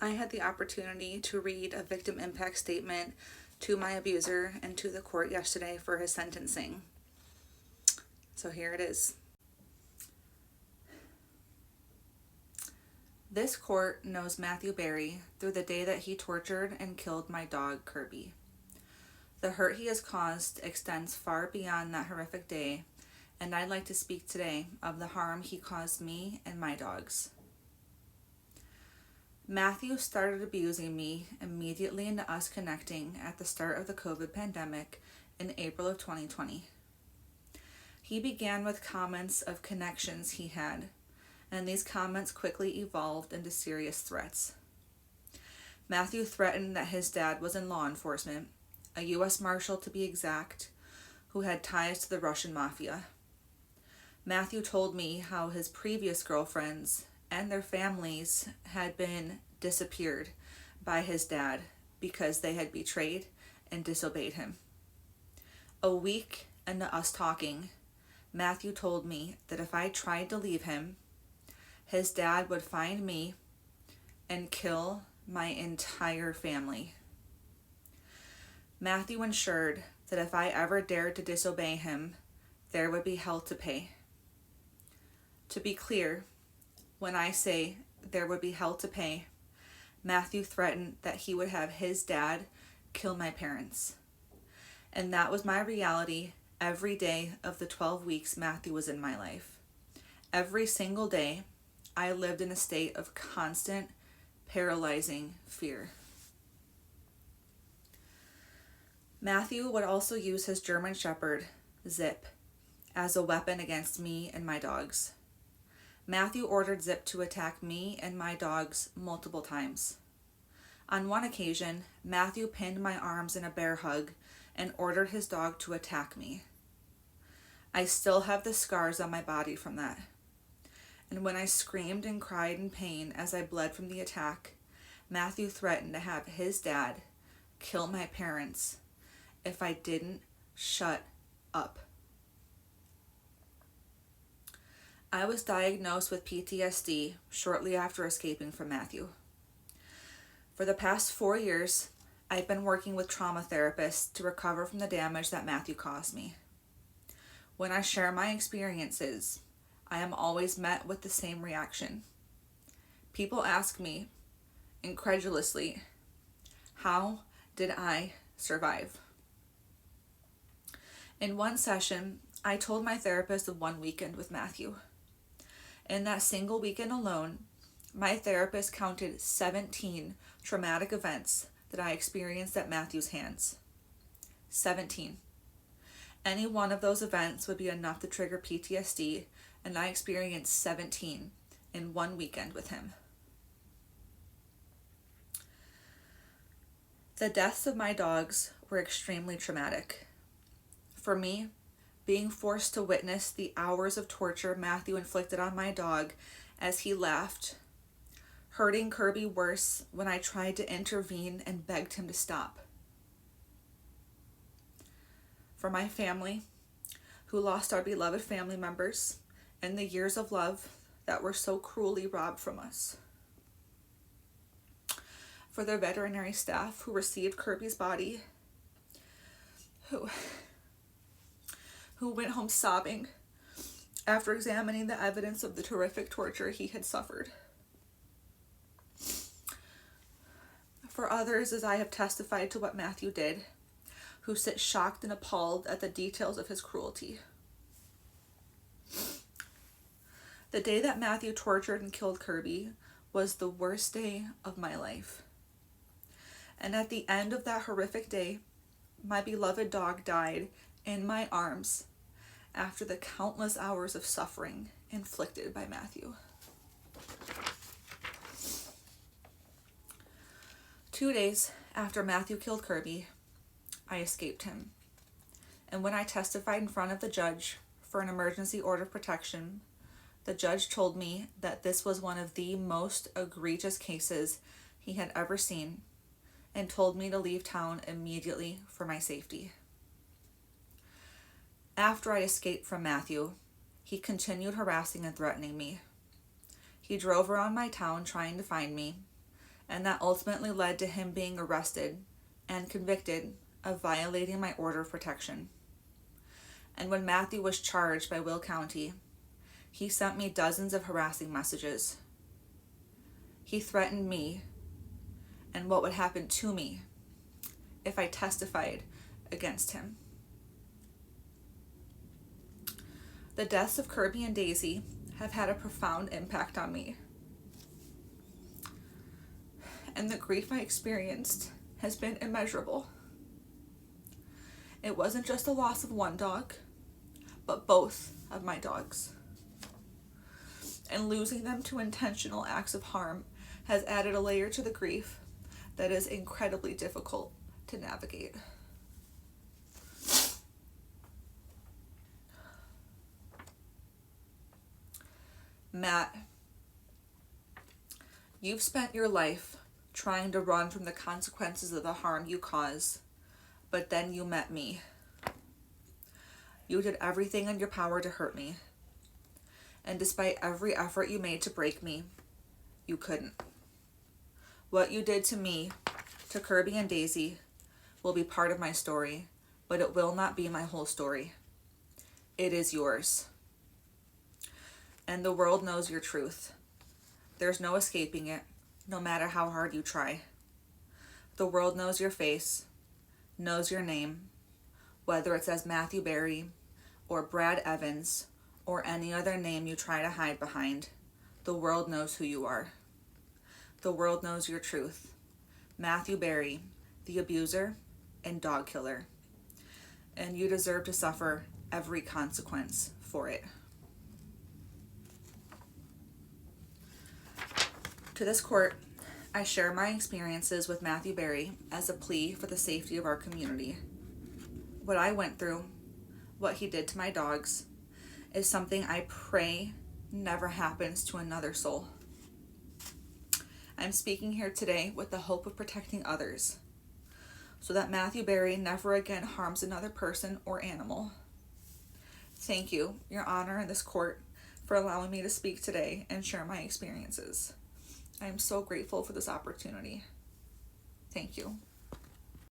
I had the opportunity to read a victim impact statement to my abuser and to the court yesterday for his sentencing. So here it is. This court knows Matthew Berry through the day that he tortured and killed my dog, Kirby. The hurt he has caused extends far beyond that horrific day, and I'd like to speak today of the harm he caused me and my dogs. Matthew started abusing me immediately into us connecting at the start of the COVID pandemic in April of 2020. He began with comments of connections he had, and these comments quickly evolved into serious threats. Matthew threatened that his dad was in law enforcement, a U.S. Marshal to be exact, who had ties to the Russian mafia. Matthew told me how his previous girlfriends and their families had been disappeared by his dad because they had betrayed and disobeyed him. A week into us talking, Matthew told me that if I tried to leave him, his dad would find me and kill my entire family. Matthew ensured that if I ever dared to disobey him, there would be hell to pay. To be clear, when I say there would be hell to pay, Matthew threatened that he would have his dad kill my parents. And that was my reality every day of the 12 weeks Matthew was in my life. Every single day, I lived in a state of constant, paralyzing fear. Matthew would also use his German Shepherd, Zip, as a weapon against me and my dogs. Matthew ordered Zip to attack me and my dogs multiple times. On one occasion, Matthew pinned my arms in a bear hug and ordered his dog to attack me. I still have the scars on my body from that. And when I screamed and cried in pain as I bled from the attack, Matthew threatened to have his dad kill my parents if I didn't shut up. I was diagnosed with PTSD shortly after escaping from Matthew. For the past 4 years, I've been working with trauma therapists to recover from the damage that Matthew caused me. When I share my experiences, I am always met with the same reaction. People ask me, incredulously, how did I survive? In one session, I told my therapist of one weekend with Matthew. In that single weekend alone, my therapist counted 17 traumatic events that I experienced at Matthew's hands. 17. Any one of those events would be enough to trigger PTSD, and I experienced 17 in one weekend with him. The deaths of my dogs were extremely traumatic. For me, being forced to witness the hours of torture Matthew inflicted on my dog as he laughed, hurting Kirby worse when I tried to intervene and begged him to stop. For my family, who lost our beloved family members, and the years of love that were so cruelly robbed from us. For the veterinary staff who received Kirby's body, who went home sobbing after examining the evidence of the terrific torture he had suffered. For others, as I have testified to what Matthew did, who sit shocked and appalled at the details of his cruelty. The day that Matthew tortured and killed Kirby was the worst day of my life. And at the end of that horrific day, my beloved dog died in my arms after the countless hours of suffering inflicted by Matthew. 2 days after Matthew killed Kirby, I escaped him. And when I testified in front of the judge for an emergency order of protection, the judge told me that this was one of the most egregious cases he had ever seen and told me to leave town immediately for my safety. After I escaped from Matthew, he continued harassing and threatening me. He drove around my town trying to find me, and that ultimately led to him being arrested and convicted of violating my order of protection. And when Matthew was charged by Will County, he sent me dozens of harassing messages. He threatened me and what would happen to me if I testified against him. The deaths of Kirby and Daisy have had a profound impact on me. And the grief I experienced has been immeasurable. It wasn't just the loss of one dog, but both of my dogs. And losing them to intentional acts of harm has added a layer to the grief that is incredibly difficult to navigate. Matt, you've spent your life trying to run from the consequences of the harm you cause, but then you met me. You did everything in your power to hurt me, and despite every effort you made to break me, you couldn't. What you did to me, to Kirby and Daisy, will be part of my story, but it will not be my whole story. It is yours. And the world knows your truth. There's no escaping it, no matter how hard you try. The world knows your face, knows your name, whether it's as Matthew Berry or Brad Evans or any other name you try to hide behind. The world knows who you are. The world knows your truth. Matthew Berry, the abuser and dog killer. And you deserve to suffer every consequence for it. To this court, I share my experiences with Matthew Berry as a plea for the safety of our community. What I went through, what he did to my dogs, is something I pray never happens to another soul. I'm speaking here today with the hope of protecting others, so that Matthew Berry never again harms another person or animal. Thank you, Your Honor, in this court, for allowing me to speak today and share my experiences. I am so grateful for this opportunity. Thank you.